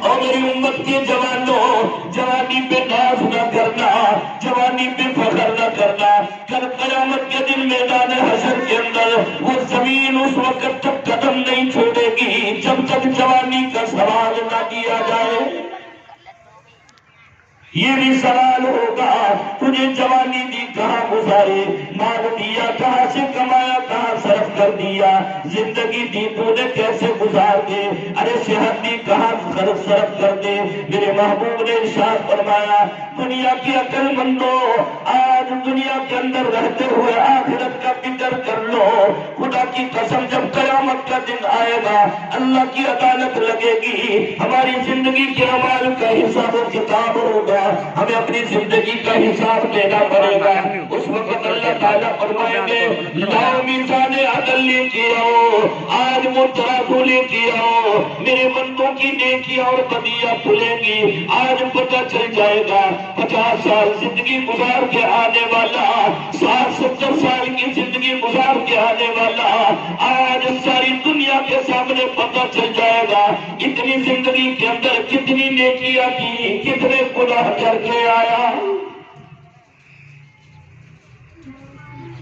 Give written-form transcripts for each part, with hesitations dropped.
اور میری امت کے جوانوں، جوانی پہ ناز نہ کرنا، جوانی پہ فخر نہ کرنا، کل قیامت کے دن میدان حشر کے اندر وہ زمین اس وقت تک قدم نہیں چھوڑے گی جب تک جوانی کا سوال نہ کیا جائے۔ یہ بھی سوال ہوگا تجھے جوانی دی کہاں گزارے، مال دیا کہاں سے کمایا، کہاں صرف کر دیا، زندگی دی تو نے کیسے گزار دے، ارے صحت دی کہاں صرف کر دے۔ میرے محبوب نے ارشاد فرمایا دنیا کی عقل مندو آج دنیا کے اندر رہتے ہوئے آخرت کا فکر کر لو، خدا کی قسم جب قیامت کا دن آئے گا اللہ کی عدالت لگے گی، ہماری زندگی کے اعمال کا حساب و کتاب ہوگا، ہمیں اپنی زندگی کا حساب دینا پڑے گا۔ اس وقت اللہ تعالیٰ فرمائیں گے لاؤ میزان عدل لے کے آؤ، آج وہ ترازو لے کے آؤ، میرے بندوں کی نیکیاں اور بدیاں کھلیں گی، آج پتہ چل جائے گا 50 سال زندگی گزار کے آنے والا، 60-70 سال کی زندگی گزار کے آنے والا آج ساری دنیا کے سامنے پتہ چل جائے گا اتنی زندگی کے اندر کتنی نیکیاں کی، کتنے گناہ کر کے آیا۔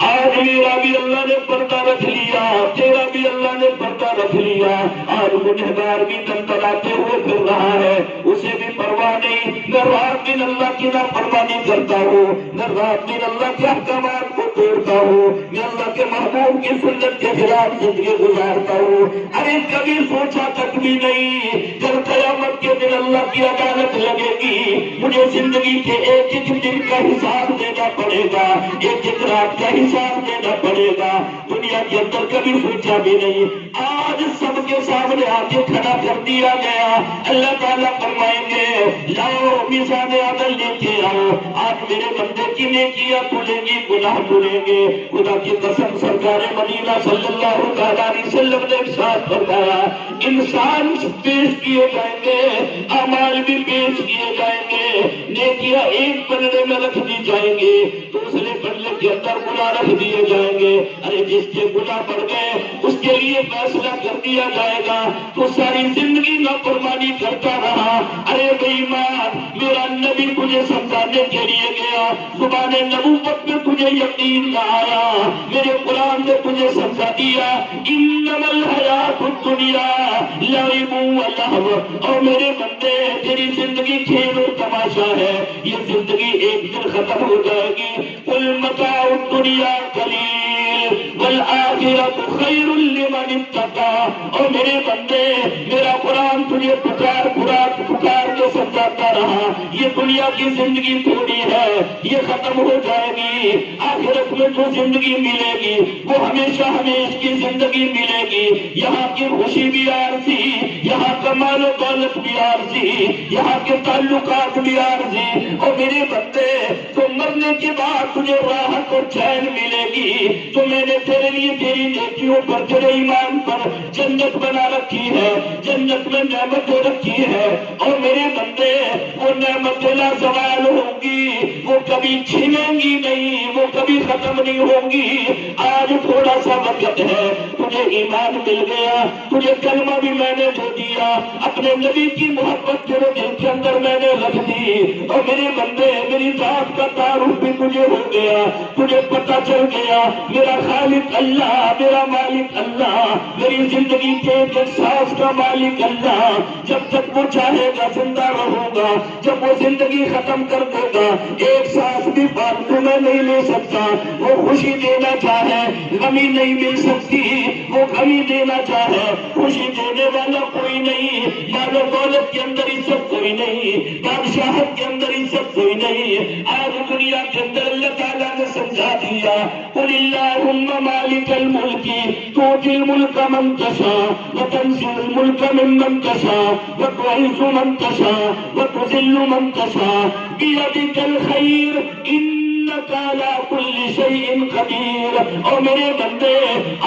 آج میرا بھی اللہ نے پردہ رکھ لیا، تیرا بھی اللہ نے پردہ رکھ لیا، آج گنہگار بھی تنتراتے ہوئے پھر رہا ہے، اسے بھی پرواہ نہیں، میں رات دن اللہ کی نافرمانی کرتا ہوں، میں رات دن اللہ کے احکامات کو توڑتا ہوں، میں اللہ کے محبوب کی سنت کے خلاف زندگی گزارتا ہوں۔ ارے کبھی سوچا تک بھی نہیں جب قیامت کے دن اللہ کی عدالت لگے گی مجھے زندگی کے ایک ایک دن کا حساب دینا پڑے گا، ایک ایک رات کا حساب دینا پڑے گا، دنیا کے اندر کبھی سوچا بھی نہیں، آج سب کے سامنے آ کے کھڑا کر دیا گیا۔ اللہ تعالیٰ فرمائیں گے لاؤ میزان عدل لے کے آؤ، آج میرے بندے کی نیکیاں تلیں گی، گناہ تلیں گے۔ خدا کی قسم سرکار مدینہ صلی اللہ تعالیٰ علیہ وسلم نے ارشاد فرمایا انسان پیش کیے جائیں گے، اعمال بھی پیش کیے جائیں گے، نیکیاں ایک پلڑے میں رکھ دی جائیں گی، دوسرے پلڑے کے اندر گناہ رکھ دیے جائیں گے۔ ارے جس کے گناہ بڑھ گئے اس کے لیے فیصلہ کر دیا جائے گا تو ساری زندگی نافرمانی کرتا رہا۔ ارے بے ایمان میرا نبی تجھے سمجھانے کے لیے گیا، زبان نبوت میں تجھے یقین نہ آیا، میرے قرآن نے تجھے سمجھا دیا انما الحیات الدنیا لعب و لہو، اور میرے بندے تیری زندگی کھیل و تماشا ہے، یہ زندگی ایک دن ختم ہو جائے گی۔ قل متاع الدنیا قلیل والآخرۃ خیر لمن اتقی، اور میرے بندے میرا قرآن تجھے پکار کے سمجھاتا رہا یہ دنیا کی زندگی تھوڑی ہے، یہ ختم ہو جائے گی، آخرت میں جو زندگی ملے گی وہ ہمیشہ ہمیشہ کی زندگی ملے گی، یہاں کی خوشی بھی عارضی، یہاں کا مال و دولت بھی عارضی، یہاں کے تعلقات بھی عارضی، اور میرے بندے تو مرنے کے بعد تجھے راحت اور چین ملے گی، تو میں نے تیرے لیے تیری نیکیوں پر تیرے ایمان پر جنت بنا رکھی ہے، جنت میں نعمتیں رکھی ہے، اور میرے بندے وہ نعمتیں لا زوال ہوں گی، وہ کبھی چھینیں گی نہیں، وہ کبھی ختم نہیں ہوں گی۔ آج تھوڑا سا وقت ہے، تجھے ایمان مل گیا، تجھے کلمہ بھی میں نے دے دیا، اپنے نبی کی محبت تیرے دل کے اندر میں نے رکھ دی، اور میرے بندے میری ذات کا تعارف بھی تجھے ہو گیا، تجھے پتہ چل گیا میرا خالق اللہ، میرا مالک اللہ، میری زندگی کے ایک سانس کا مالک اللہ، جب تک وہ چاہے گا زندہ رہوں گا، جب وہ زندگی ختم کر دے گا ایک سانس بھی فالتو میں نہیں لے سکتا، وہ خوشی دینا چاہے غمی نہیں مل سکتی، وہ غمی دینا چاہے خوشی دینے والا کوئی نہیں، مال و دولت کے اندر عزت کوئی نہیں، بادشاہت کے اندر عزت کوئی نہیں۔ آج دنیا کے اندر اللہ تعالیٰ نے سمجھا دیا قل اللہم مالک الملک تؤتی الملک من تشاء وتنزع الملک ممن تشاء وتعز من تشاء وتذل من تشاء بیدک الخیر انک علی کل شیء قدیر۔ اور میرے بندے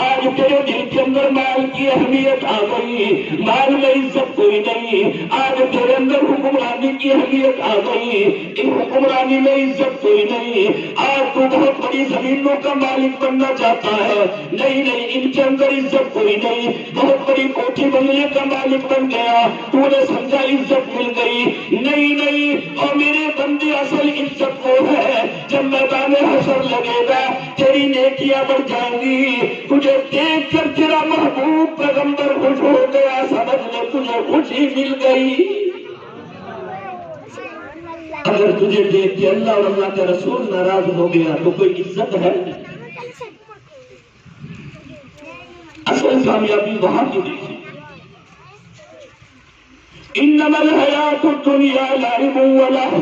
آج تیرے دل کے اندر مال کی اہمیت آ گئی، مال میں عزت کوئی نہیں، آج تیرے اندر حکمرانی کی اہمیت آ گئی، ان حکمرانی میں عزت کوئی نہیں، آج تو بہت بڑی زمینوں کا مالک بننا چاہتا ہے، نہیں نہیں ان کے اندر عزت کوئی نہیں، بہت بڑی کوٹھی بنگلے کا مالک بن گیا، تو نے سمجھا عزت مل گئی، نہیں نہیں۔ اور میرے بندے اصل عزت وہ ہے جب میدان حشر لگے گا، تیری نیکیاں بڑھ جائیں گی، تجھے دیکھ کر تیرا محبوب پیغمبر خوش ہو گیا، سمجھ لے تجھے خوشی مل گئی۔ اگر تجھے دیکھ کے اللہ اور اللہ کا رسول ناراض ہو گیا تو کوئی عزت ہے؟ اصل کامیابی وہاں کی دیکھی، انما الحیات الدنیا لعب و لہو۔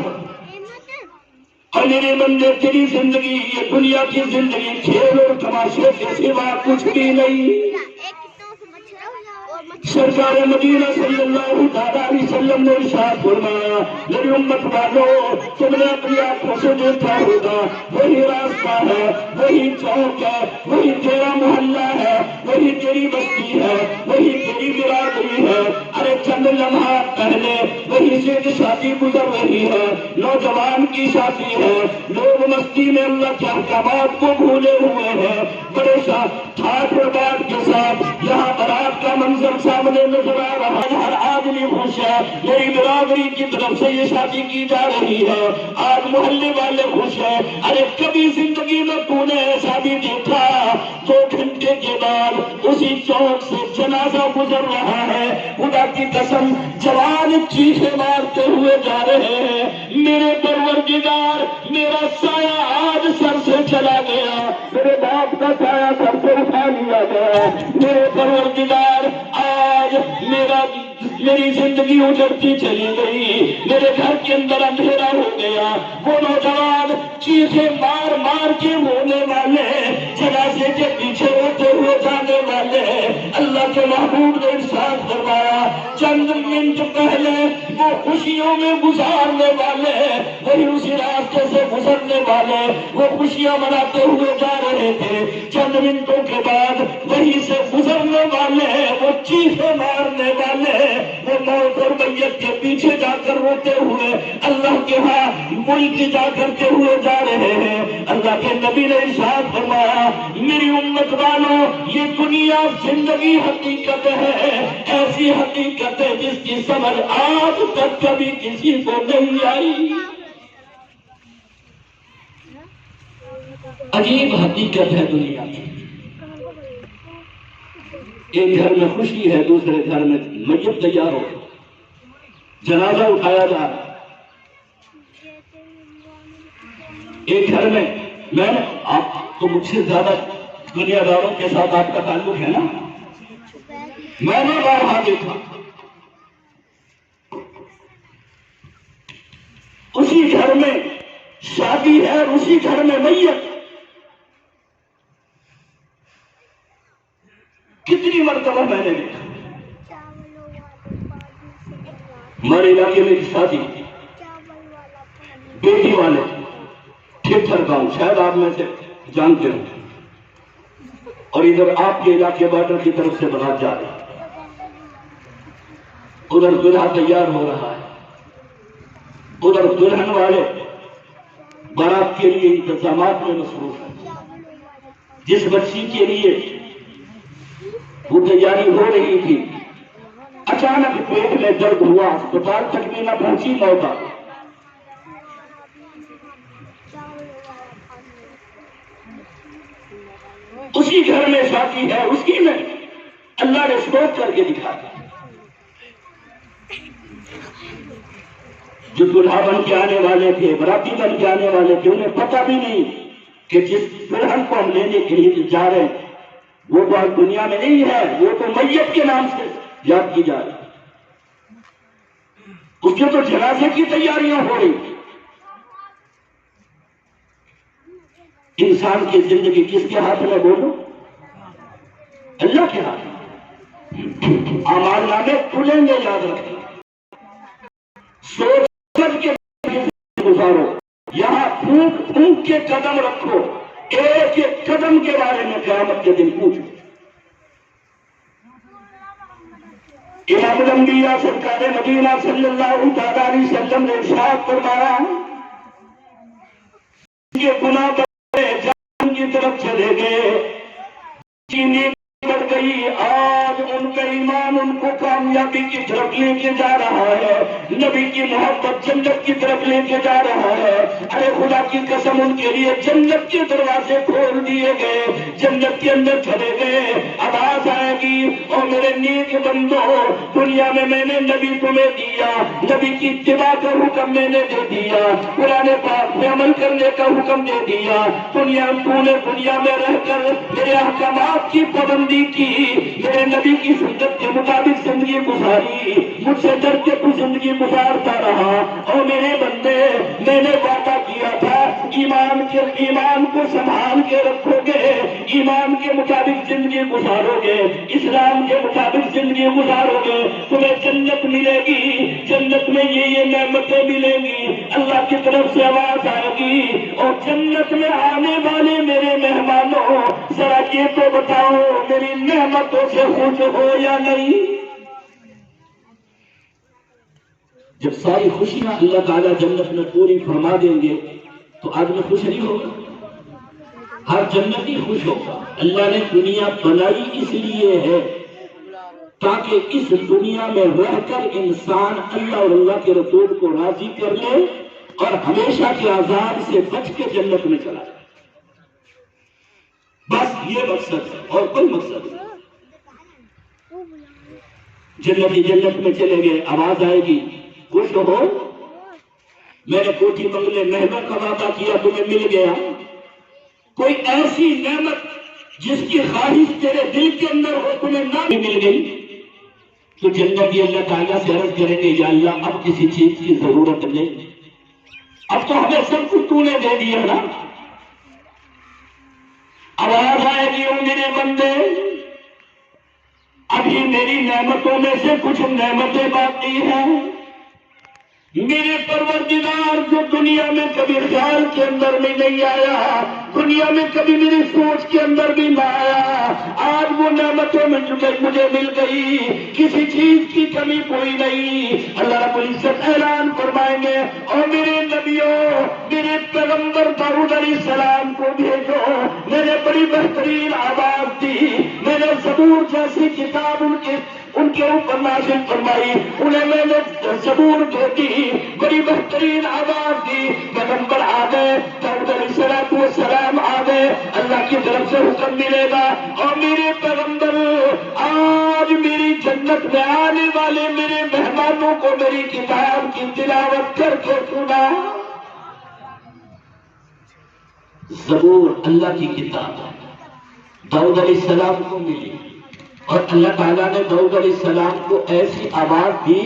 اور میرے بندے تیری زندگی یہ دنیا کی زندگی کھیل اور تماشے کے سوا کچھ بھی نہیں۔ سرکار مدینہ صلی اللہ علیہ وسلم نے ارشاد فرمایا، میری امت والو تم نے اپنی آنکھوں سے دیکھا ہوگا، وہی راستہ ہے، وہی چوک ہے، وہی تیرا محلہ ہے، وہی تیری بستی ہے، وہی تیری برادری ہے۔ ارے چند لمحات پہلے وہی سے شادی گزر رہی ہے، نوجوان کی شادی ہے، لوگ مستی میں اللہ کے احکامات کو بھولے ہوئے ہیں، بڑے ٹھاٹ اور بات کے ساتھ یہاں برات کا منظر سامنے نظر آ رہا ہے، ہر آدمی خوش ہے، میری برادری کی طرف سے یہ شادی کی جا رہی ہے، آج محلے والے خوش ہیں۔ ارے کبھی زندگی میں تو نے ایسا بھی دیکھا 2 گھنٹے کے بعد اسی چوک سے جنازہ گزر رہا ہے، خدا کی قسم جوان چیخے مارتے ہوئے جا رہے ہیں، میرے پروردگار میرا سایہ آج سر سے چلا گیا، میرے باپ کا سایہ سر سے اٹھا لیا گیا، میرے پروردگار آج میری زندگی اجڑتی چلی گئی، میرے گھر کے اندر اندھیرا ہو گیا۔ وہ نوجوان چیخے مار مار کے رونے والے، جنازے کے پیچھے روتے ہوئے جانے والے، اللہ کے محبوب نے ارشاد فرمایا چند منٹ پہلے وہ خوشیوں میں گزارنے والے، وہی اسی راستے سے گزرنے والے، وہ خوشیاں مناتے ہوئے جا رہے تھے، چند منٹوں کے بعد وہی سے گزرنے والے، وہ چیخے مارنے والے، وہ موت اور میت کے پیچھے جا کر روتے ہوئے اللہ کے ہاں ملک جا کرتے ہوئے جا رہے ہیں۔ اللہ کے نبی نے ارشاد فرمایا میری امت والوں یہ دنیا زندگی حقیقت ہے، ایسی حقیقت ہے جس کی سمجھ آج تک کبھی کسی کو نہیں آئی۔ عجیب حقیقت ہے دنیا کی، ایک گھر میں خوشی ہے، دوسرے گھر میں میت تیار ہو، جنازہ اٹھایا جا رہا ہے، ایک گھر میں آپ تو مجھ سے زیادہ دنیا داروں کے ساتھ آپ کا تعلق ہے نا، میں نے بارہا دیکھا اسی گھر میں شادی ہے، اسی گھر میں میت، کتنی مرتبہ میں نے دیکھا۔ ہمارے علاقے میں شادی بیٹی والے ٹھٹر گاؤں، شاید آپ میں سے جانتے ہوں، اور ادھر آپ کے علاقے بارڈر کی طرف سے بارات جا رہی ہے، ادھر دلہا تیار ہو رہا ہے، ادھر دلہن والے بارات کے لیے انتظامات میں مصروف ہیں، جس بچی کے لیے وہ تیاری ہو رہی تھی اچانک پیٹ میں درد ہوا، اسپتال تک بھی نہ پہنچی، موت آ گئی۔ اسی گھر میں شادی ہے، اسی میں اللہ نے سوچ کر کے دکھا دیا، جو دلہا بن کے آنے والے تھے، براتی بن کے آنے والے تھے، انہیں پتہ بھی نہیں کہ جس دلہن کو ہم لینے کے لیے جا رہے ہیں وہ تو آج دنیا میں نہیں ہے، وہ تو میت کے نام سے یاد کی جا رہی، اس کے تو جنازے کی تیاریاں ہو رہی۔ انسان کی زندگی کس کے ہاتھ میں بولو؟ اللہ کے ہاتھ میں۔ اعمال نامے کھلیں گے، یاد رکھیں، سوچ سمجھ کے گزارو، یہاں اونٹ کے قدم رکھو، ایک ایک قدم کے بارے میں قیامت کے دن پوچھو۔ امام الانبیاء سرکار مدینہ صلی اللہ تعالی علیہ وسلم نے ارشاد فرمایا کہ گناہ بڑے جہنم کی طرف چلے گئے، چینی بڑھ گئی، آج ان کا ایمان ان کو کامیابی کی طرف لے کے جا رہا ہے، نبی کی محبت جنت کی طرف لے کے جا رہا ہے۔ ارے خدا کی قسم، ان کے لیے جنت کے دروازے کھول دیے گئے، جنت کے اندر چلے گئے۔ آواز آئے گی، او میرے نیک بندو، دنیا میں میں نے نبی تمہیں دیا، نبی کی اتباع کا حکم میں نے دے دیا، قرآن پاک میں عمل کرنے کا حکم دے دیا، تو نے دنیا میں رہ کر میرے احکامات کی پابندی کی، میرے نبی کی سنت کے مطابق زندگی گزاری، مجھ سے ڈر کے تو زندگی گزارتا رہا۔ اور میرے بندے، میں نے وعدہ کیا تھا ایمان کو سنبھال کے رکھو گے، ایمان کے مطابق زندگی گزارو گے، اسلام کے مطابق زندگی گزارو گے، تمہیں جنت ملے گی، جنت میں یہ نعمتیں ملیں گی۔ اللہ کی طرف سے آواز آئے گی، اور جنت میں آنے والے میرے مہمانوں، ذرا یہ تو بتاؤ میری نعمتوں سے خوش ہو یا نہیں؟ جب ساری خوشیاں اللہ تعالیٰ جنت میں پوری فرما دیں گے تو آدمی خوش نہیں ہوگا؟ ہر جنتی خوش ہوگا۔ اللہ نے دنیا بنائی اس لیے ہے تاکہ اس دنیا میں رہ کر انسان اللہ اور اللہ کے رسول کو راضی کر لے اور ہمیشہ کے عذاب سے بچ کے جنت میں چلا جائے۔ بس یہ مقصد ہے، اور کوئی مقصد نہیں۔ جنتی جنت میں چلے گئے، آواز آئے گی، خوش ہو، میں نے کوٹھی بنگلے محلوں کا وعدہ کیا، تمہیں مل گیا۔ کوئی ایسی نعمت جس کی خواہش تیرے دل کے اندر ہو تمہیں نہ مل گئی تو جنتی اللہ تعالیٰ سے عرض کریں گے، یا اللہ اب کسی چیز کی ضرورت نہیں، اب تو ہمیں سب کچھ تو نے دے دیا نا۔ آواز آئے گی، او میرے بندے، ابھی میری نعمتوں میں سے کچھ نعمتیں باقی ہیں۔ میرے پروردگار جو دنیا میں کبھی خیال کے اندر بھی نہیں آیا، دنیا میں کبھی میری سوچ کے اندر بھی نہ آیا، آج وہ نعمتوں میں مجھے مل گئی، کسی چیز کی کمی کوئی نہیں۔ اللہ رب العزت اعلان فرمائیں گے، اور میرے نبیوں، میرے پیغمبر داؤد علیہ السلام کو بھیجو، میں نے بڑی بہترین آواز دی، میں نے زبور جیسی کتاب ان کے اوپر نازل فرمائی، انہیں میں نے زبور دے دی، بڑی بہترین آواز دی، پیغمبر آ گئے، داؤد علیہ السلام آ گئے، اللہ کی طرف سے حکم ملے گا، اور میرے پیغمبر آج میری جنت میں آنے والے میرے مہمانوں کو میری کتاب کی تلاوت کر کے سنا۔ زبور اللہ کی کتاب ہے، داؤد علیہ السلام کو ملی، اور اللہ تعالیٰ نے داؤد علیہ السلام کو ایسی آواز دی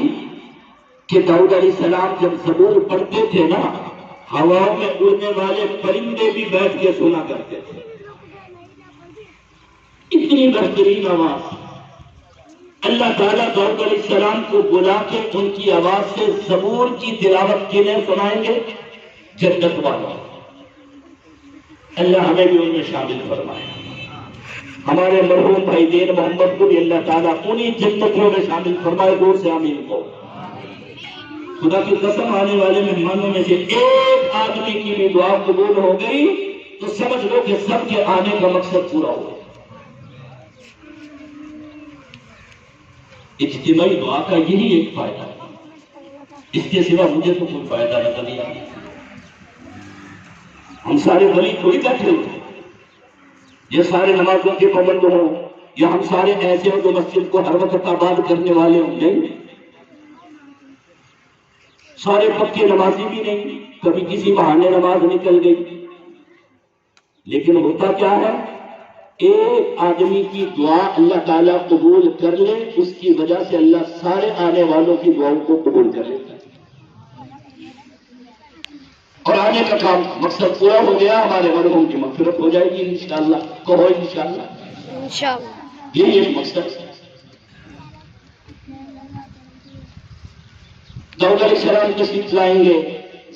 کہ داؤد علیہ السلام جب زبور پڑھتے تھے نا، ہواؤں میں اڑنے والے پرندے بھی بیٹھ کے سنا کرتے تھے، اتنی بہترین آواز۔ اللہ تعالیٰ داؤد علیہ السلام کو بلا کے ان کی آواز سے زبور کی تلاوت کنہیں سنائیں گے؟ جنت والوں۔ اللہ ہمیں بھی ان میں شامل فرمائے، ہمارے مرحوم بھائی دین محمد کو بھی اللہ تعالیٰ انہی جنتوں میں شامل فرمائے، دور سے آمین کو۔ خدا کی قسم، آنے والے مہمانوں میں سے ایک آدمی کی بھی دعا قبول ہو گئی تو سمجھ لو کہ سب کے آنے کا مقصد پورا ہو گیا۔ اجتماعی دعا کا یہی ایک فائدہ ہے، اس کے سوا مجھے تو کوئی فائدہ نظر نہیں آتا۔ ہم سارے ولی تھوڑی بیٹھے ہوتے، یہ سارے نمازوں کے پابند ہوں، یا ہم سارے ایسے ہوں جو مسجد کو ہر وقت آباد کرنے والے ہوں، نہیں، سارے پکے نمازی بھی نہیں، کبھی کسی بہانے نماز نکل گئی۔ لیکن ہوتا کیا ہے، ایک آدمی کی دعا اللہ تعالیٰ قبول کر لے، اس کی وجہ سے اللہ سارے آنے والوں کی دعاؤں کو قبول کر لیتا ہے، اور آنے کا کام مقصد پورا ہو گیا، ہمارے مرحوم کی مغفرت ہو جائے گی انشاءاللہ۔ کہو انشاءاللہ، انشاءاللہ، یہی ایک مقصد۔ داؤد علیہ السلام تشریف لائیں گے،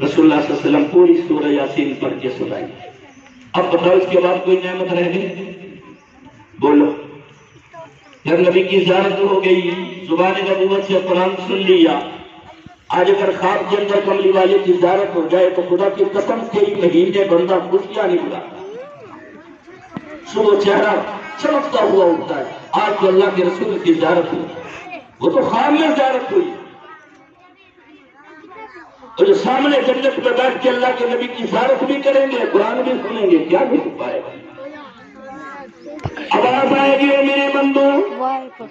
رسول اللہ صلی اللہ علیہ وسلم پوری سورہ یاسین پڑھ کے سنائی. اب بتاؤ اس کے بعد کوئی نعمت رہ گئی؟ بولو. جب نبی کی زیارت ہو گئی، زبان نبوت سے قرآن سن لیا، آج اگر خواب کے اندر کملی والے کی زیارت ہو جائے تو خدا کی قسم کئی مہینے بندہ خوشیاں نہیں بلا. صبح چہرہ چمکتا ہوا اٹھتا ہے، آج تو اللہ کے رسول کی زیارت ہوئی. وہ تو خواب میں زیارت ہوئی، اور جو سامنے جنت میں بیٹھ کے اللہ کے نبی کی زیارت بھی کریں گے، قرآن بھی سنیں گے، کیا نہیں پائے گا. آواز آئے گی اے میرے بندو،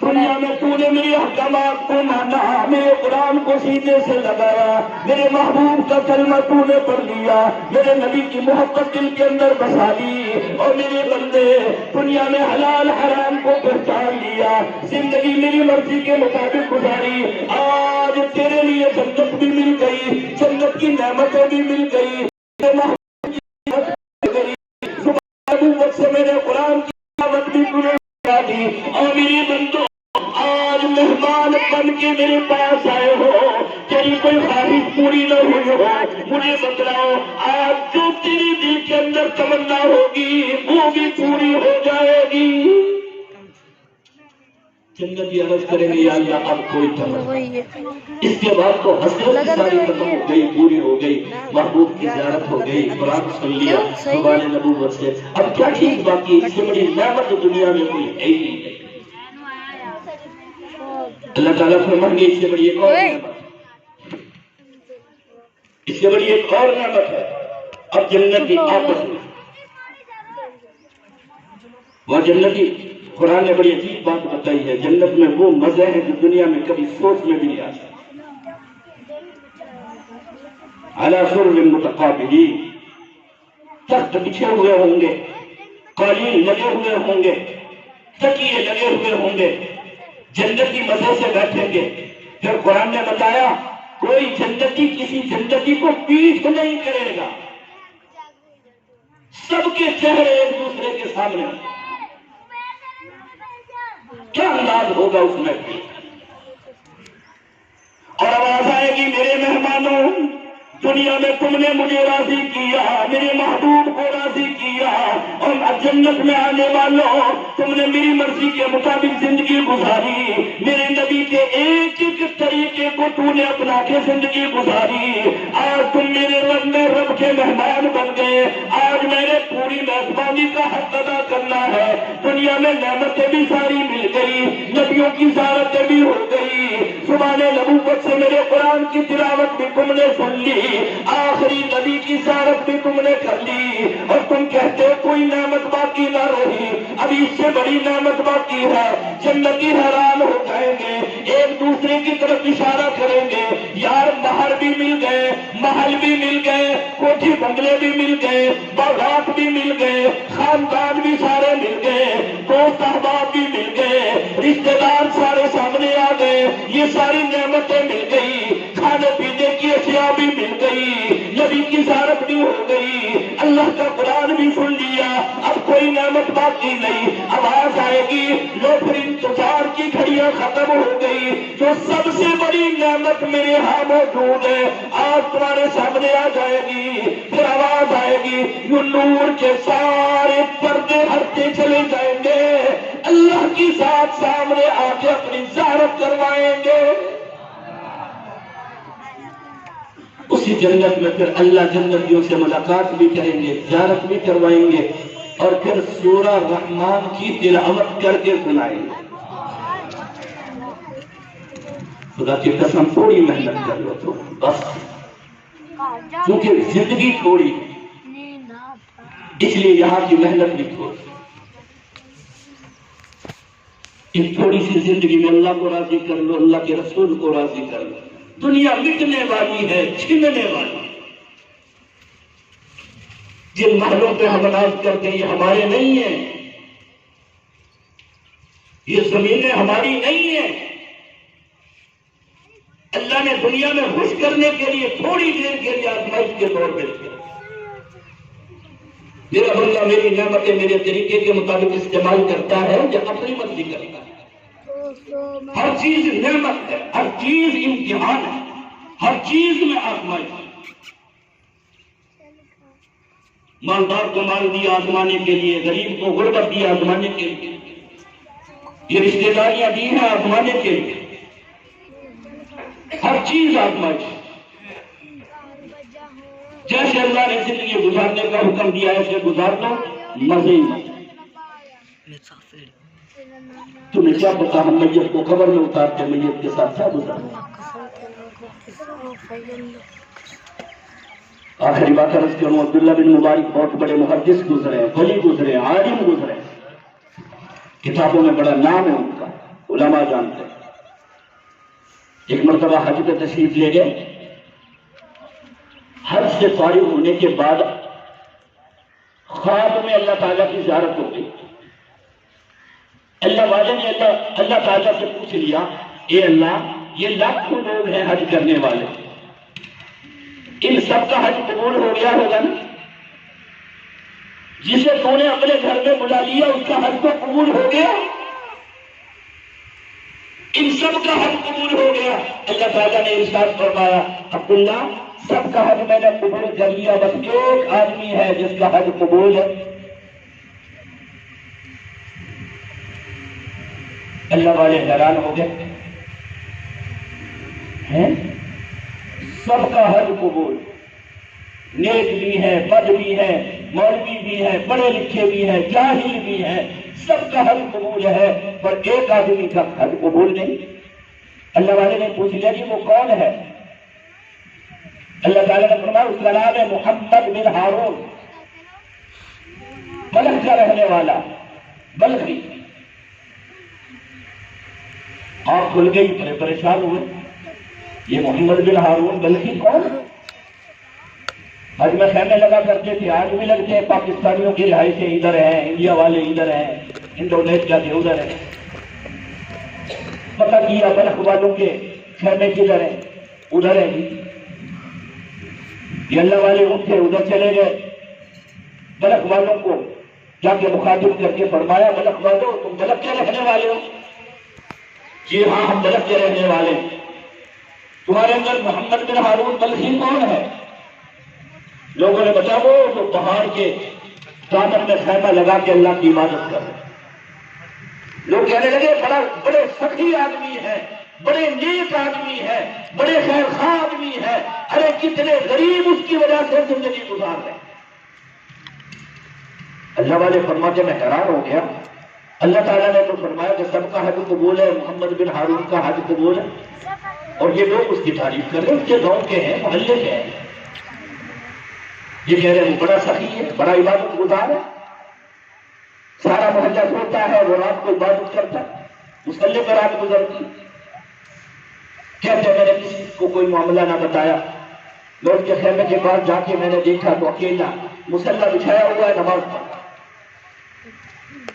دنیا میں تو نے میرے احکامات کو مانا، میرے قرآن کو سینے سے لگایا، میرے محبوب کا کلمہ تو نے پڑھ لیا، میرے نبی کی محبت دل کے اندر بسا لی، اور میرے بندے دنیا میں حلال حرام کو پہچان لیا، زندگی میری مرضی کے مطابق گزاری. آج تیرے لیے جنت بھی مل گئی، جنت کی نعمتیں بھی مل گئی، نبوت سے میرے قرآن کی دعوت بھی تُو نے دیا دی. اور میری بندو آج مہمان بن کے میرے پاس آئے ہو، تیری کوئی خواہش پوری نہ ہوئی ہو، مجھے بتلاؤ آج جو تیری دل کے اندر تمنا ہوگی وہ بھی پوری ہو جائے گی. جنتی عرض کریں گے یا اللہ اب کوئی تمنا. اس کے بعد تو حسرت ساری ختم ہو گئی، پوری ہو گئی، محبوب کی زیارت ہو گئی، قرآن سن لیا زبان نبوت سے. اب کیا چیز باقی؟ اس سے بڑی نعمت دنیا میں کوئی ہے ہی نہیں. اللہ تعالیٰ فرمائیں گے اس سے بڑی ایک اور نعمت، اس سے بڑی ایک اور نعمت ہے. اب جنتی آپس میں وہ جنتی، قرآن نے بڑی عجیب بات بتائی ہے، جنت میں وہ مزے ہیں جو دنیا میں کبھی سوچ میں بھی نہیں آ سکتے. علی سرر متقابلین، تخت بچھے ہوئے ہوں گے، قالین لگے ہوئے ہوں گے، تکیے لگے ہوئے ہوں گے، جنتی مزے سے بیٹھیں گے. پھر قرآن نے بتایا کوئی جنتی کسی جنتی کو پیٹھ نہیں کرے گا، سب کے چہرے ایک دوسرے کے سامنے. کیا انداز ہوگا اس میں. اور آواز آئے گی میرے مہمانوں، دنیا میں تم نے مجھے راضی کیا، میرے محبوب کو راضی کیا، اور جنت میں آنے والوں تم نے میری مرضی کے مطابق زندگی گزاری، میرے نبی کے ایک ایک طریقے کو تو نے اپنا کے زندگی گزاری. آج تم میرے رب میں رب کے مہمان بن گئے، آج میرے پوری میزبانی کا حق ادا کرنا ہے. دنیا میں نعمتیں بھی ساری مل گئی، نبیوں کی زیارتیں بھی ہو گئی، زبان نبوت سے میرے قرآن کی تلاوت بھی تم نے سن لی، آخری نبی کی زیارت بھی تم نے کر لی، اور تم کہتے ہو کوئی نعمت باقی نہ رہی. ابھی اس سے بڑی نعمت باقی ہے. جنتی حیران ہو جائیں گے، ایک دوسرے کی طرف اشارہ کریں گے، یار باہر بھی مل گئے، محل بھی مل گئے، کوٹھی بنگلے بھی مل گئے، باغات بھی مل گئے، خاندان بھی سارے مل گئے، دوست احباب بھی مل گئے، رشتہ دار سارے سامنے آ گئے. یہ ساری نعمتیں مل گئی، کھانے پینے کی اشیاء بھی مل گئی، نبی کی زیارت بھی ہو گئی، اللہ کا قرآن بھی سن لیا. اب کوئی نعمت باقی نہیں. آواز آئے گی لو پھر انتظار کی گھڑیاں ختم ہو گئی، جو سب سے بڑی نعمت میرے ہاں موجود ہے آج تمہارے سامنے آ جائے گی. پھر آواز آئے گی یوں نور کے سارے پردے ہٹتے چلے جائیں گے، اللہ کی ذات سامنے آ کے اپنی زیارت کروائیں گے. اسی جنت میں پھر اللہ جنتیوں سے ملاقات بھی کریں گے، زیارت بھی کروائیں گے، اور پھر سورہ رحمان کی تلاوت کر کے سنائیں گے. خدا کی قسم تھوڑی محنت کر لو تو بس، کیونکہ زندگی تھوڑی اس لیے یہاں کی محنت بھی تھوڑی. اس تھوڑی سی زندگی میں اللہ کو راضی کر لو، اللہ کے رسول کو راضی کر لو. دنیا مٹنے والی ہے، چھننے والی. جن محلوں پہ ہم ناز کرتے ہیں یہ ہمارے نہیں ہیں، یہ زمینیں ہماری نہیں ہیں. اللہ نے دنیا میں خوش کرنے کے لیے تھوڑی دیر کے لیے آزمائش کے طور پہ کیا. میرا بندہ میری نعمتیں میرے طریقے کے مطابق استعمال کرتا ہے یا اپنی مرضی کرتا ہے. ہر چیز نعمت ہے، ہر چیز امتحان ہے، ہر چیز میں آزمائش ہے. مالدار کو مال دیا آزمانے کے لیے، غریب کو غربت دیا آزمانے کے لیے، یہ رشتے داریاں دی ہیں آزمانے کے لیے، ہر چیز آزمائش۔ جیسے اللہ نے زندگی گزارنے کا حکم دیا ہے اسے گزار دو، مزے ہی مزے۔ تمہیں کیا پتا ہم میت کو قبر میں اتارتے میت کے ساتھ کیا گزارتے۔ آخری بات عرض کروں، عبداللہ بن مبارک بہت بڑے محدث گزرے، ولی گزرے، عالم گزرے، کتابوں میں بڑا نام ہے ان کا، علماء جانتے ہیں۔ ایک مرتبہ حج پہ تشریف لے گئے، حج سے فارغ ہونے کے بعد خواب میں اللہ تعالیٰ کی زیارت ہو گئی۔ اللہ والے نے اللہ تعالیٰ سے پوچھ لیا، اے اللہ یہ لاکھوں لوگ ہیں حج کرنے والے، ان سب کا حج قبول ہو گیا ہوگا نا؟ جسے تو نے اپنے گھر میں بلا لیا اس کا حج تو قبول ہو گیا، ان سب کا حج قبول ہو گیا۔ اللہ تعالیٰ نے ارشاد فرمایا، عبداللہ سب کا حج میں نے قبول کر لیا، بس ایک آدمی ہے جس کا حج قبول ہے۔ اللہ والے حیران ہو گئے، ہیں سب کا حج قبول، نیک بھی ہے، بد بھی ہے، مولوی بھی ہے، پڑھے لکھے بھی ہیں، جاہل بھی ہیں، سب کا حج قبول ہے، پر ایک آدمی کا حج قبول نہیں۔ اللہ والے نے پوچھ لیا کہ وہ کون ہے؟ اللہ تعالیٰ نے فرمایا اس کا نام ہے محمد بن ہارون، بلخ کا رہنے والا، بلخی۔ آنکھ کھل گئی، بڑے پریشان ہوئے، یہ محمد بن ہارون بلخی کون؟ حج میں خیمے لگا کرتے تھے، آج بھی لگتے ہیں، پاکستانیوں کی رہائشیں ادھر ہیں، انڈیا والے ادھر ہیں، انڈونیشیا کے ادھر ہیں۔ پتہ کیا بلخ والوں کے خیمے کدھر ہیں؟ ادھر ہیں جی۔ یہ اللہ والے اٹھے، ادھر چلے گئے، بلخ والوں کو جا کے مخاطب کر کے فرمایا، بلخ والوں تم بلخ کے رہنے والے ہو؟ جی ہاں ہم بلخ کے رہنے والے ہیں۔ تمہارے اندر محمد بن ہارون بلخی کون ہے؟ لوگوں نے بتا وہ تو پہاڑ کے دامن میں خیمہ لگا کے اللہ کی عبادت کر رہے۔ لوگ کہنے لگے بڑے سخی آدمی ہے، بڑے نیک آدمی ہے، بڑے خیر خواہ آدمی ہے، ارے کتنے غریب اس کی وجہ سے زندگی گزار رہے۔ اللہ والے فرماتے میں حیران ہو گیا، اللہ تعالیٰ نے تو فرمایا کہ سب کا حج قبول ہے، محمد بن ہارون کا حج قبول ہے، اور یہ لوگ اس کی تعریف کر رہے ہیں، اس کے گاؤں کے ہیں، محلے کے ہیں، یہ کہہ رہے ہیں وہ بڑا سخی ہے، بڑا عبادت گزار ہے، سارا محلہ سوتا ہے، وہ رات کو عبادت کرتا ہے، مسلح پر رات گزرتی۔ کہتے میں نے کسی کو کوئی معاملہ نہ بتایا، میں اس کے خیمے کے پاس جا کے میں نے دیکھا تو اکیلا مسلح بچھایا ہوا ہے، نماز پڑھتا۔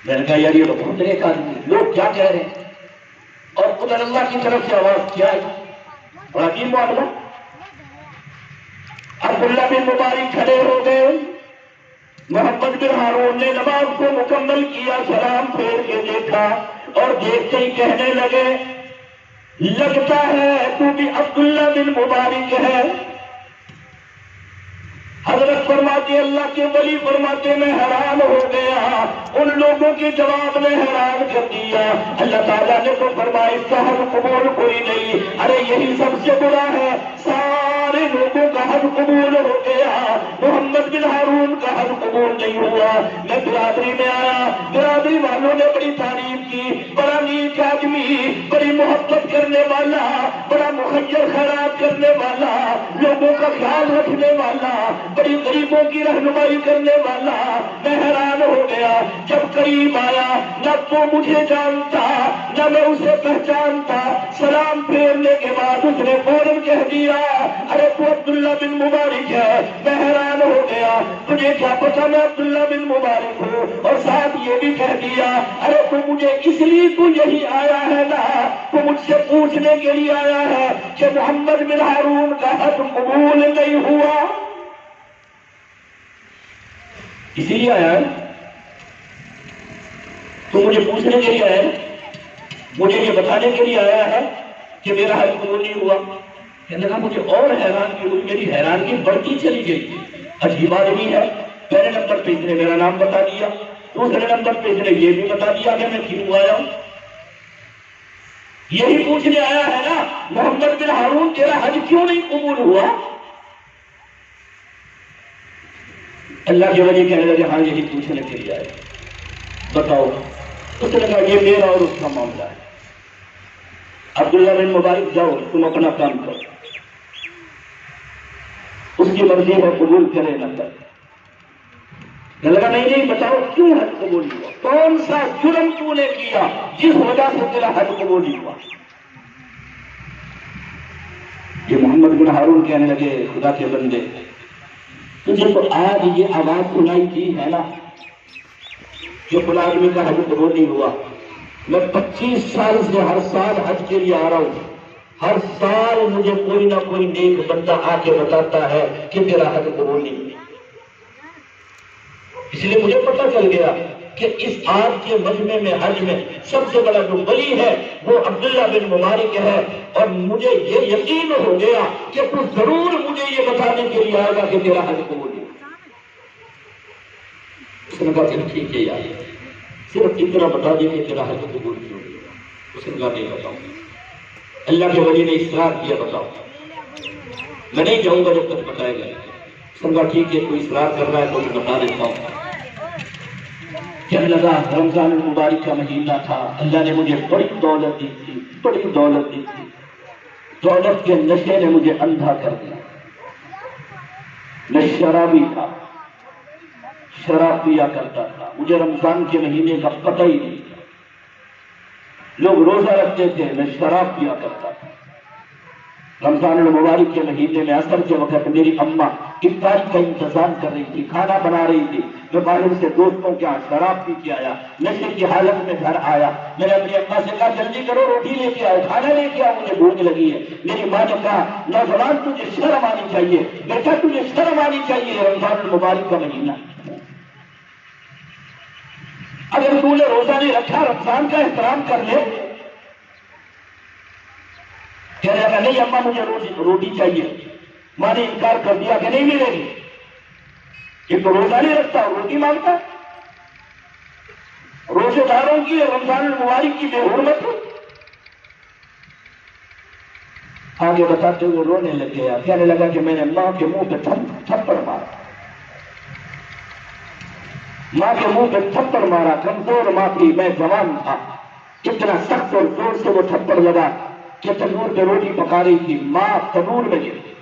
میں نے کہا یار یہ تو بہت نیک آدمی، لوگ کیا کہہ رہے ہیں، اور ادھر اللہ کی طرف سے آواز کیا ہے، بڑا عجیب معاملہ۔ عبداللہ بن مبارک کھڑے ہو گئے، محمد بن ہارون نے نماز کو مکمل کیا، سلام پھیر کے دیکھا اور دیکھتے ہی کہنے لگے، لگتا ہے تو بھی عبداللہ بن مبارک ہے۔ حضرت فرماتے اللہ کے ولی فرماتے میں حیران ہو گیا، ان لوگوں کے جواب نے حیران کر دیا۔ اللہ تعالیٰ نے تو فرمایا اس کا حج قبول کوئی نہیں، ارے یہی سب سے برا ہے، سارے لوگوں کا حج قبول ہو گیا، محمد بن ہارون کا حج قبول نہیں ہوا۔ میں برادری میں آیا، برادری والوں نے بڑی تعریف کی، بڑا نیک آدمی، بڑی محبت کرنے والا، بڑا مخیر خیرات کرنے والا، لوگوں کا خیال رکھنے والا، بڑی غریبوں کی رہنمائی کرنے والا۔ میں حیران ہو گیا، جب قریب آیا نہ تو مجھے جانتا نہ میں اسے پہچانتا، سلام پھیرنے کے بعد اس نے فوراً کہہ دیا ارے تو عبداللہ بن مبارک ہے۔ میں حیران ہو گیا، تجھے کیا پتا میں عبداللہ بن مبارک ہوں، اور ساتھ یہ بھی کہہ دیا ارے تو مجھے اس لیے تو یہی آیا ہے نا، تو مجھ سے پوچھنے کے لیے آیا ہے کہ محمد بن ہارون کا حج قبول نہیں ہوا، اسی لیے آیا ہے، تو مجھے پوچھنے کے لیے آیا ہے، مجھے یہ بتانے کے لیے آیا ہے کہ میرا حج قبول نہیں ہوا۔ کہنے لگا مجھے اور حیرانگی ہوئی، میری حیرانگی بڑھتی چلی گئی، عجیب آدمی ہے، پہلے نمبر پہ اس نے میرا نام بتا دیا، دوسرے نمبر پہ اس نے یہ بھی بتا دیا کہ میں کیوں آیا ہوں۔ یہی پوچھنے آیا ہے نا محمد بن ہارون تیرا حج کیوں نہیں قبول ہوا؟ اللہ کے ولی کہنے لگے ہاں یہی پوچھنے کے لیے آئے، بتاؤ۔ اس نے کہا یہ میرا اور اس کا معاملہ ہے، عبداللہ بن مبارک جاؤ تم اپنا کام کرو، اس کی مرضی ہے قبول کرے نہ کرے۔ لگا نہیں بتاؤ کیوں حج قبول ہوا، کون سا جرم تو نے کیا جس وجہ سے تیرا حج قبول ہوا؟ یہ محمد بن ہارون کہنے لگے خدا کے بندے تجھے تو آج یہ آواز سنائی دی ہے نا جو فلاں آدمی کا حج قبول نہیں ہوا، میں 25 سال سے ہر سال حج کے لیے آ رہا ہوں، ہر سال مجھے کوئی نہ کوئی نیک بندہ آ کے بتاتا ہے کہ تیرا حج قبول نہیں ہوا۔ اس لیے مجھے پتہ چل گیا کہ اس آج کے مجمع میں حج میں سب سے بڑا جو ولی ہے وہ عبداللہ بن مبارک ہے، اور مجھے یہ یقین ہو گیا کہ تو ضرور مجھے یہ بتانے کے لیے آئے گا کہ تیرا حج قبول نہیں ہوا۔ اس نے کہا پھر ٹھیک ہے یار صرف اتنا بتا دے کہ تیرا حج قبول نہیں ہوا۔ اس نے کہا نہیں بتاؤں۔ اللہ کے ولی نے اصرار کیا بتاؤ، میں نہیں جاؤں گا جب تک بتائے گا۔ اس نے کہا ٹھیک ہے کوئی اصرار کر رہا ہے تو میں بتا دیتا ہوں۔ کہنے لگا رمضان المبارک کا مہینہ تھا، اللہ نے مجھے بڑی دولت دی تھی، بڑی دولت دی تھی، دولت کے نشے نے مجھے اندھا کر دیا، میں شرابی تھا، شراب پیا کرتا تھا، مجھے رمضان کے مہینے کا پتہ ہی نہیں تھا، لوگ روزہ رکھتے تھے میں شراب پیا کرتا تھا۔ رمضان المبارک کے مہینے میں عصر کے وقت میری اماں افطاری کا انتظام کر رہی تھی، کھانا بنا رہی تھی، میں باہر سے دوستوں کے ہاں شراب پی کے آیا، نشے کی حالت میں گھر آیا، میں نے اپنی اماں سے کہا جلدی کرو روٹی لے کے آؤ، کھانا لے کے آؤ، مجھے بھوک لگی ہے۔ میری ماں نے کہا نوجوان تجھے شرم آنی چاہیے، بیٹا تجھے شرم آنی چاہیے، رمضان المبارک کا مہینہ، اگر تو نے روزہ نہیں رکھا رمضان کا احترام کر لے۔ کہنے لگا نہیں اماں مجھے روٹی چاہیے، ماں نے انکار کر دیا کہ نہیں ملے گی، یہ تو روزہ نہیں رکھتا اور روٹی مانگتا۔ روزے داروں کی رمضان المبارک کی بے حرمت آگے بتاتے ہوئے رونے لگ گیا، کہنے لگا کہ میں نے ماں کے منہ پہ تھپڑ مارا، ماں کے منہ پہ تھپڑ مارا، کمزور ماں تھی، میں جوان تھا، اتنا سخت اور زور سے وہ تھپڑ لگا کہ تنور پہ روٹی پکا رہی تھی، ماں تنور میں گر گئی،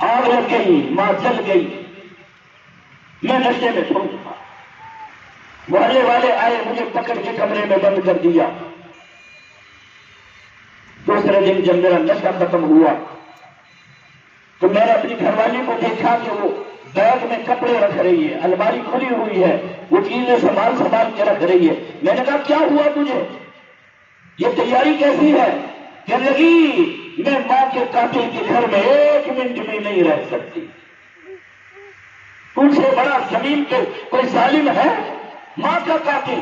آگ لگ گئی، ماں جل گئی، میں نشے میں سو چکا، محلے والے آئے مجھے پکڑ کے کمرے میں بند کر دیا۔ دوسرے دن جب میرا نشہ ختم ہوا تو میں نے اپنی گھر والی کو دیکھا کہ وہ بیگ میں کپڑے رکھ رہی ہے، الماری کھلی ہوئی ہے، وہ چیزیں سنبھال کے رکھ رہی ہے۔ میں نے کہا کیا ہوا تجھے، یہ تیاری کیسی ہے؟ کہنے لگی میں ماں کے قاتل کے گھر میں 1 منٹ بھی نہیں رہ سکتی، تجھ سے بڑا زمین پہ کوئی ظالم ہے، ماں کا قاتل۔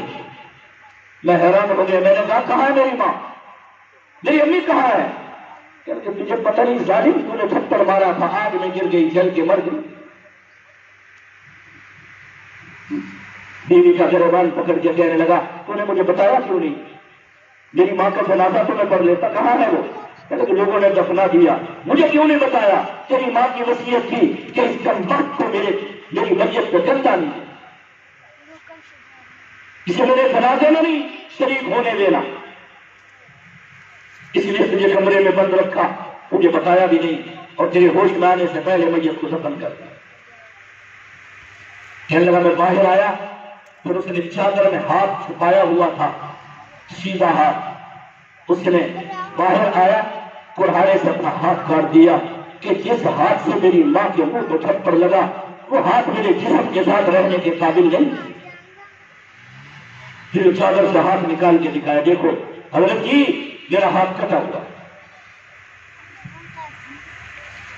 میں حیران ہو گیا، میں نے کہا کہاں ہے میری ماں، میری امی کہاں ہے؟ کہ تجھے پتہ نہیں ظالم تو نے تھپڑ مارا تھا، آگ میں گر گئی، جل کے مر گئی۔ بیوی کا گریبان پکڑ کے کہنے لگا تو نے مجھے بتایا کیوں نہیں، میری ماں کا جنازہ تو میں پڑھ لیتا، کہاں ہے وہ؟ کہ لوگوں نے دفنا دیا، مجھے کیوں نہیں بتایا؟ تیری ماں کی وصیت تھی کہ اس کم وقت کو میری میت پہ گندہ نہیں، اسے میرے جنازے میں نہیں شریک ہونے دینا، اس لیے تجھے کمرے میں بند رکھا، مجھے بتایا بھی نہیں، اور تیرے ہوش میں آنے سے پہلے میت کو دفن کر دیا۔ کہنے لگا میں باہر آیا، پھر اس نے چادر میں ہاتھ چھپایا ہوا تھا، سیدھا ہاتھ، اس نے باہر آیا کڑھاڑے سے اپنا ہاتھ کاٹ دیا کہ جس ہاتھ سے میری ماں کے منہ کو تھپڑ لگا وہ ہاتھ میرے جسم کے ساتھ رہنے کے قابل نہیں۔ پھر چادر سے ہاتھ نکال کے دکھایا، دیکھو حضرت جی میرا ہاتھ کٹا ہوا۔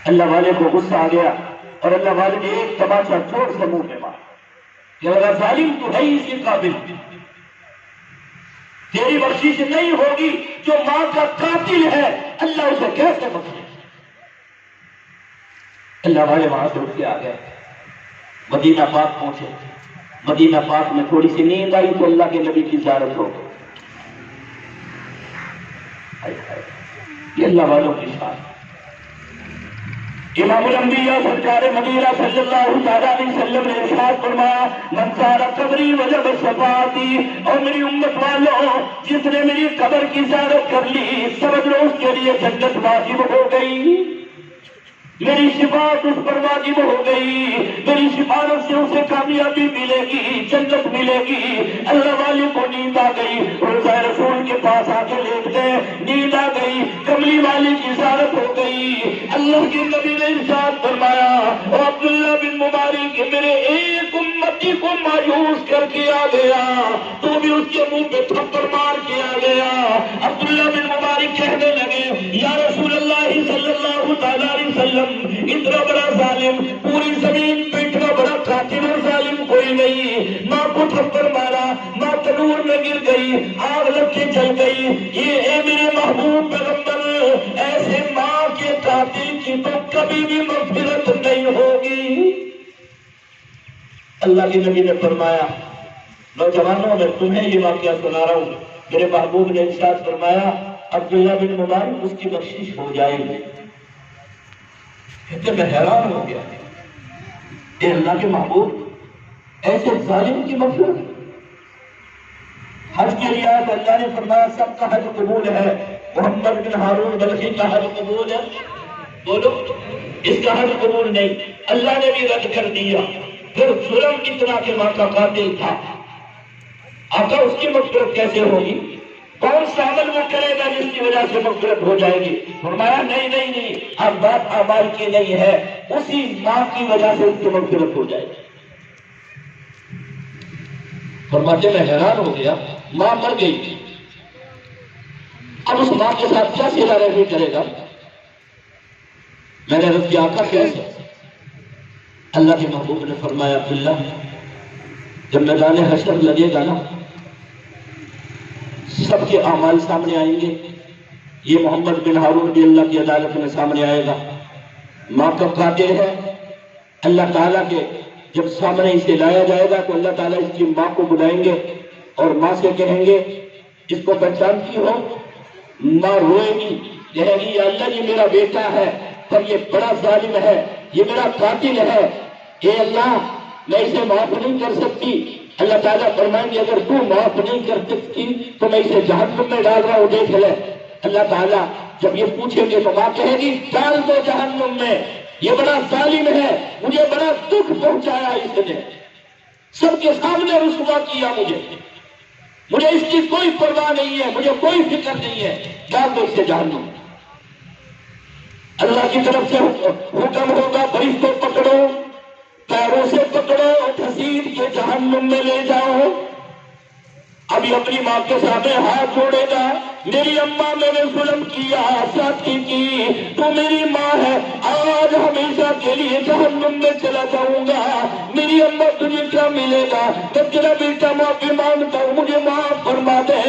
اللہ والے کو غصہ آ گیا اور اللہ والے نے ایک تماچا زور سے منہ پہ مارا کہ اگر ظالم تو ہے ہی اسی قابل، تیری بخشش نہیں ہوگی، جو ماں کا قاتل ہے اللہ اسے کیسے بخشے؟ اللہ والے وہاں سے اٹھ کے آ گئے، مدینہ پاک پہنچے۔ مدینہ پاک میں تھوڑی سی نیند آئی تو اللہ کے نبی کی زیارت ہو گئی۔ یہ اللہ والوں کی شان۔ امام الانبیاء سرکار مدینہ صلی اللہ تعالیٰ علیہ وسلم نے ارشاد فرمایا، من زار قبری وجب شفاعتی، اور میری امت والوں جس نے میری قبر کی زیارت کر لی سمجھ لو اس کے لیے جنت واجب ہو گئی، میری شفاعت اس پر واجب ہو گئی، میری شفاعت سے اسے کامیابی ملے گی، جنت ملے گی۔ اللہ والے کو نیند آ گئی، روضہ رسول کے پاس آ کے لیٹ گئے، نیند آ گئی، کملی والی کی زیارت ہو گئی۔ اللہ کے نبی نے ارشاد فرمایا، اور عبداللہ بن مبارک میرے ایک امتی کو مایوس کر کے آ گیا، تو بھی اس کے منہ پہ تھپڑ مار کے آ گیا۔ عبداللہ بن مبارک کہنے لگے، یا رسول اللہ صلی اللہ تعالیٰ علیہ وسلم، اتنا بڑا ظالم پوری زمین پہ، اتنا بڑا قاتل اور ظالم کوئی نہیں۔ ماں کو تھپڑ مارا، ماں تنور میں گر گئی، آگ لگ کے جل گئی۔ یہ اے میرے محبوب پیغمبر، ایسے ماں کے قاتل کی تو کبھی بھی مغفرت نہیں ہوگی۔ اللہ کے نبی نے فرمایا، نوجوانوں میں تمہیں یہ واقعہ سنا رہا ہوں، میرے محبوب نے ارشاد فرمایا، عبداللہ بن مبارک اس کی بخشش ہو جائے گی۔ کہتے میں حیران ہو گیا، اے اللہ کے محبوب، ایسے ظالم کی مغفرت؟ حج کے لیے آج اللہ نے فرمایا سب کا حج قبول ہے، محمد بن ہارون بلخی کا حج قبول ہے، بولو اس کا حج قبول نہیں، اللہ نے بھی رد کر دیا۔ پھر ظلم اتنا کہ ماں کا قاتل تھا، آقا اس کی مغفرت کیسے ہوگی؟ کون سا عمل وہ کرے گا جس کی وجہ سے مغفرت ہو جائے گی؟ فرمایا نہیں، اب بات اعمال کی نہیں ہے، اسی ماں کی وجہ سے اس کی مغفرت ہو جائے گی۔ فرماتے میں حیران ہو گیا، ماں مر گئی، اب اس ماں کے ساتھ کیا صلہ رحمی کرے گا؟ میں نے عرض کیا آقا کیسے؟ اللہ کے محبوب نے فرمایا، عبداللہ جب میدان حشر لگے گا نا، سب کے اعمال سامنے آئیں گے، یہ محمد بن ہارون بھی اللہ کی عدالت میں سامنے آئے گا، ماں کا قاتل ہے، اللہ تعالیٰ کے جب سامنے اسے لایا جائے گا تو اللہ تعالیٰ اس کی ماں کو بلائیں گے اور ماں سے کہیں گے اس کو پہچانتی ہو؟ ماں روئے گی، کہے گی یا اللہ یہ میرا بیٹا ہے پر یہ بڑا ظالم ہے، یہ میرا قاتل ہے، اے اللہ میں اسے معاف نہیں کر سکتی۔ اللہ تعالیٰ فرمائیں گے اگر تو معاف نہیں کر سکتی تو میں اسے جہنم میں ڈال رہا ہوں، دیکھ لے۔ اللہ تعالیٰ جب یہ پوچھیں گے تو ماں کہے گی ڈال دو جہنم میں، یہ بڑا ظالم ہے، مجھے بڑا دکھ پہنچایا اس نے، سب کے سامنے رسوا کیا مجھے اس کی کوئی پرواہ نہیں ہے، مجھے کوئی فکر نہیں ہے، ڈال دو اسے جہنم۔ اللہ کی طرف سے حکم ہوگا فرشتوں پکڑو، پیروں سے پکڑو، گھسیٹ کے جہنم میں لے جاؤ۔ ابھی اپنی ماں کے سامنے ہاتھ جوڑے گا، میری اماں میں نے ظلم کیا، ساتھی کی، تو میری ماں ہے، آج ہمیشہ کے لیے جہنم میں چلا جاؤں گا، میری اماں تجھے کیا ملے گا؟ جب تیرا بیٹا معافی مانگتا ہوں مجھے معاف فرما دے،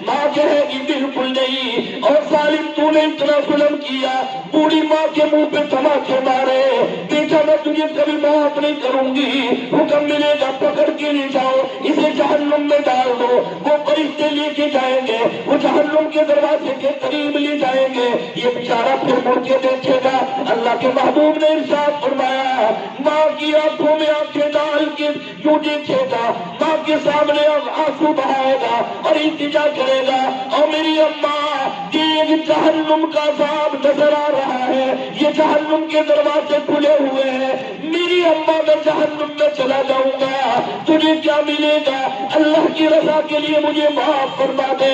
ماں کہے گی بالکل نہیں، اور ظالم تو نے اتنا ظلم کیا، بوڑھی ماں کے منہ پہ تماچے مارے، بیٹا میں تجھے کبھی معاف نہیں کروں گی، حکم ملے گا پکڑ کے لے جاؤ، اسے جہنم میں ڈال دو۔ وہ فرشتے لے کے جائیں گے، وہ جہنم کے دروازے کے قریب لے جائیں گے، یہ بیچارہ پھر مڑ کے دیکھے گا۔ اللہ کے محبوب نے ارشاد فرمایا، ماں کی آنکھوں میں آنکھیں ڈال کے یوں دیکھے گا، ماں کے سامنے آنسو بہائے گا اور التجا کرے گا، اور میری اماں دیکھ جہنم کا عذاب نظر آ رہا ہے، یہ جہنم کے دروازے کھلے ہوئے ہیں، میری اماں میں جہنم میں چلا جاؤں گا، تجھے کیا ملے گا؟ اللہ کی رضا کے لیے مجھے معاف فرما دے،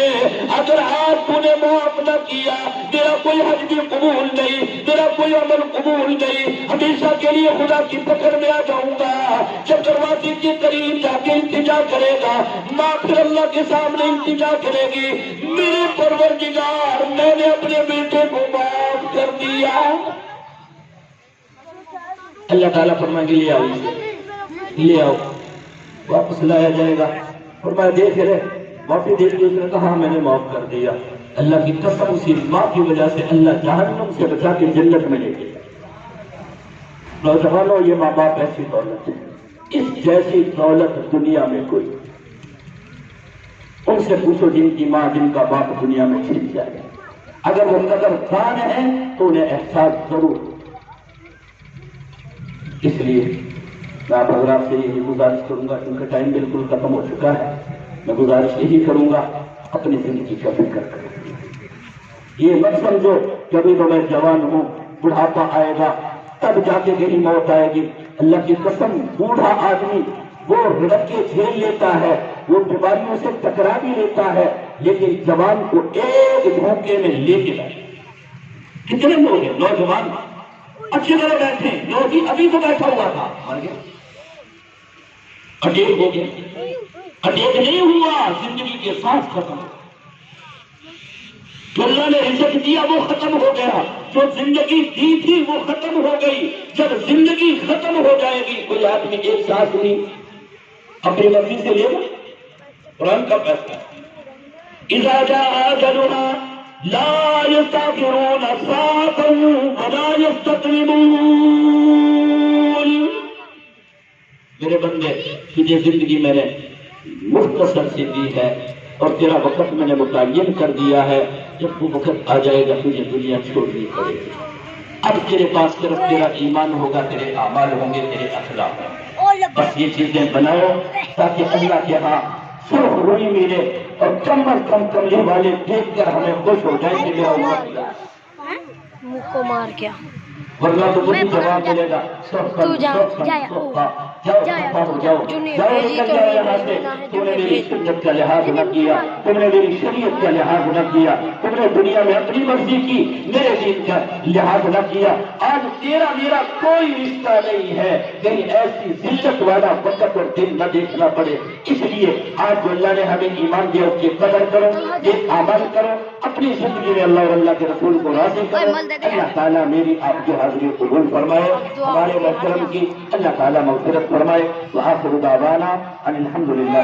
اگر آج تو نے معاف نہ کیا میرا کوئی حج بھی قبول نہیں، میرا کوئی عمل قبول نہیں، ہمیشہ کے لیے خدا کی پکڑ میں آ جاؤں گا۔ جب دروازے کے قریب جا کے التجا کرے گا، ماں پھر اللہ کے سامنے التجا کرے گی، میرے پروردگار میں نے اپنے بیٹے کو معاف کر دیا۔ اللہ تعالیٰ فرمائیں گے لے آؤ، لے آؤ، واپس لایا جائے گا، فرمایا دیکھ رہے معافی دے کے اس نے کہا میں نے معاف کر دیا۔ اللہ کی قسم اسی ماں کی وجہ سے اللہ جہنم سے بچا کے جنت میں لے گیا۔ نوجوانوں یہ ماں باپ ایسی دولت ہے، اس جیسی دولت دنیا میں کوئی، ان سے پوچھو جن کی ماں جن کا باپ دنیا میں چھن جائے، اگر وہ قدر دان ہیں تو انہیں احساس ضرور۔ اس لیے میں آپ حضرات سے یہی گزارش کروں گا، کیونکہ ٹائم بالکل ختم ہو چکا ہے، میں گزارش یہی کروں گا اپنی زندگی کا فکر کریں۔ یہ مت سمجھو کبھی تو میں جوان ہوں، بڑھاپا آئے گا تب جا کے میری موت آئے گی۔ اللہ کی قسم، بوڑھا آدمی وہ رڑکے جھیل لیتا ہے، وہ بیماریوں سے ٹکرا بھی لیتا ہے، لیکن جوان کو ایک دھوکے میں لے کے بیٹھے۔ کتنے لوگ ہیں نوجوان اچھی طرح بیٹھے، جو ابھی تو بیٹھا ہوا تھا مر گیا، اٹیک ہو گیا، اٹیک نہیں ہوا، زندگی کے ساتھ ختم ہو۔ جو اللہ نے رزق دیا وہ ختم ہو گیا، جو زندگی دی تھی وہ ختم ہو گئی۔ جب زندگی ختم ہو جائے گی، کوئی آدمی ایک سانس نہیں اپنی مرضی سے لے گا؟ قرآن کا فیصلہ اذا جاء اجلنا لا يستأخرون ساعة ولا يستقدمون۔ میرے بندے، تجھے زندگی میں نے مختصر سی دی ہے اور تیرا وقت میں نے متعین کر دیا ہے، جب وہ وقت آ جائے گا تجھے دنیا چھوڑنی پڑے گی۔ اب تیرے پاس صرف تیرا ایمان ہوگا، تیرے اعمال ہوں گے، تیرے اخلاق ہوں گے۔ بس یہ چیزیں بناؤ تاکہ اللہ کے ہاں سرخ روئی ملے اور کم از کم کملی والے دیکھ کر ہمیں خوش ہو جائیں کہ میرا امت ہے۔ منہ کو مار کیا، ورنہ تو وہی جواب ملے گا، تو جا تم نے میری سنت کا لحاظ نہ کیا، تم نے میری شریعت کا لحاظ نہ کیا، تم نے دنیا میں اپنی مرضی کی، میرے دین کا لحاظ نہ کیا۔ آج تیرا میرا کوئی رشتہ نہیں ہے، کہیں ایسی ذلت والا وقت اور دن نہ دیکھنا پڑے۔ اس لیے آج جو اللہ نے ہمیں ایمان دیا اس کی قدر کرو، ایک عمل کرو، اپنی زندگی میں اللہ اور اللہ کے رسول کو راضی کرو۔ اللہ تعالیٰ میری آپ کی حاضری قبول فرمائے، ہمارے محترم کی اللہ تعالیٰ مغفرت فرمائے۔ وآخر دعوانا ان الحمد للہ۔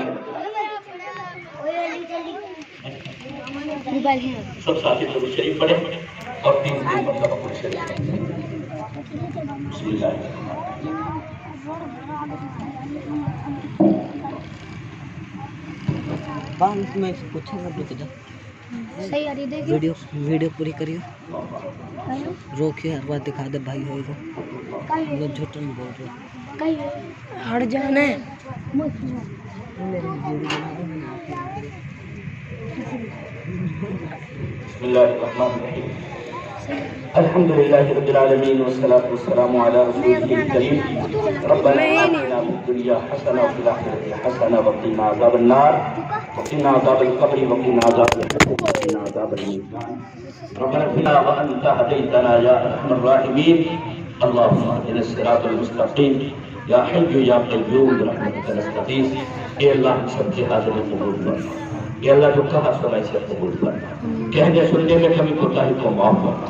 سب ساتھی درود شریف پڑھیں اور 3 مرتبہ درود شریف پڑھیں۔ بسم اللہ۔ میں پوچھا گا صحیح آ رہی دیکھیے، ویڈیو پوری کریے، روکیے، ہر بات دکھا دے بھائی ہوئے گا، جھوٹ نہیں بول رہے، ہٹ جانا ہے۔ بسم اللہ الرحمن الرحیم، الحمد للہ رب العالمین والصلاة والسلام علی رسولہ الکریم، ربنا آتنا فی الدنیا حسنہ وفی الآخرۃ حسنہ وقنا عذاب النار وقنا عذاب القبر وقنا عذاب الحشر وقنا عذاب المیزان ربنا اغفر وانت ہدیتنا یا ارحم الراحمین اللہم اهدنا الصراط المستقیم یا حی یا قیوم برحمتک نستغیث۔ اے اللہ ہم سب کی حاضری قبول فرما، اے اللہ جو کہا سنا اسے قبول فرما، کہنے سننے میں کمی کوتاہی کو معاف فرما،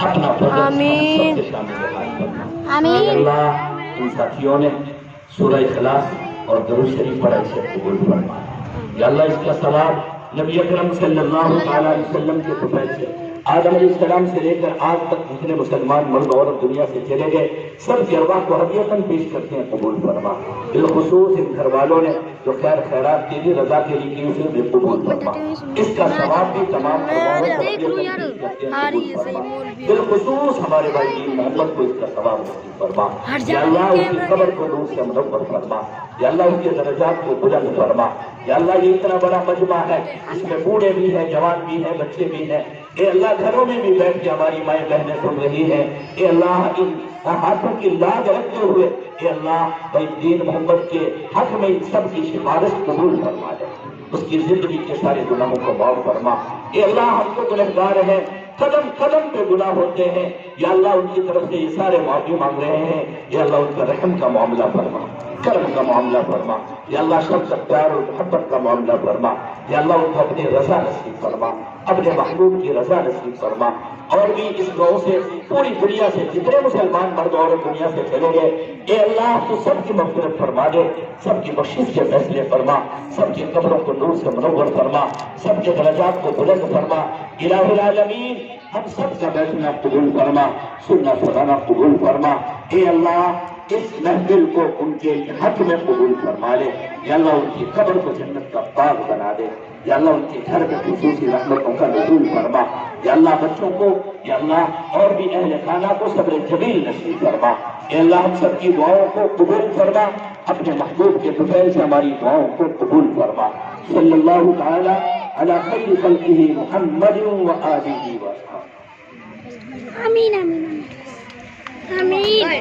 اپنا فضل آمین سب کے سامنے حال فرما۔ آمین۔ اے اللہ ان ساتھیوں نے سورہ اخلاص اور درود شریف پڑھا، اسے قبول فرما۔ یا اللہ اس کا ثواب نبی اکرم صلی اللہ علیہ وسلم کے طفیل سے آدم علیہ السلام سے لے کر آج تک جتنے مسلمان مرد عورت دنیا سے چلے گئے سب کی ارواح کو ہدیۃً پیش کرتے ہیں، قبول فرما۔ بالخصوص ان گھر والوں نے جو خیر خیرات کی بھی رضا کے لیے کی اسے بھی قبول فرما، اس کا ثواب بھی تمام بالخصوص ہمارے بھائی دین محمد کو اس کا ثواب نصیب فرما۔ یا اللہ اس کی قبر کو نور سے منور فرما، یا اللہ اس کے درجات کو بلند فرما۔ یا اللہ یہ اتنا بڑا مجمع ہے، اس میں بوڑھے بھی ہیں، جوان بھی ہیں، بچے بھی ہیں، اے اللہ گھروں میں بھی بیٹھ کے ہماری مائیں بہنیں سن رہی ہیں، اے اللہ ان ہاتھوں کی لاج رکھتے ہوئے اے اللہ بھائی دین محمد کے حق میں ان سب کی سفارش قبول فرما دے، اس کی زندگی کے سارے گناہوں کو معاف فرما۔ اے اللہ ہم تو گنہگار ہیں، قدم قدم پہ گناہ ہوتے ہیں، یا اللہ ان کی طرف سے یہ سارے معافی مانگ رہے ہیں، یا اللہ ان کا رحم کا معاملہ فرما، کرم کا معاملہ فرما، یا اللہ شفقت پیار اور محبت کا معاملہ فرما، یا اللہ ان کو اپنی رضا نصیب فرما، اپنے محبوب کی رضا نصیب فرما۔ اور بھی اس گاؤں سے پوری دنیا سے جتنے مسلمان مرد عورت دنیا سے پھیلے گئے، اے اللہ تو سب کی مغفرت فرما دے، سب کی بخشش کے فیصلے فرما، سب کی قبروں کو نور سے منور فرما، سب کے درجات کو بلند فرما۔ الہ العالمین ہم سب کا بیٹھنا قبول فرما، سننا سنانا قبول فرما۔ اے اللہ اس محفل کو ان کے حق میں قبول فرما لے، یا اللہ ان کی قبر کو جنت کا باغ بنا دے، یا اللہ ان کے گھر میں خصوصی رحمتوں کا نزول فرما، یا اللہ بچوں کو، یا اللہ اور بھی اہل خانہ کو صبر جمیل نصیب فرما۔ اے اللہ ہم سب کی دعاؤں کو قبول فرما، اپنے محبوب کے طفیل سے ہماری دعاؤں کو قبول فرما۔ صلی اللہ تعالی علی خیر خلقہ محمد و آلہ و صحبہ۔ آمین آمین آمین آمین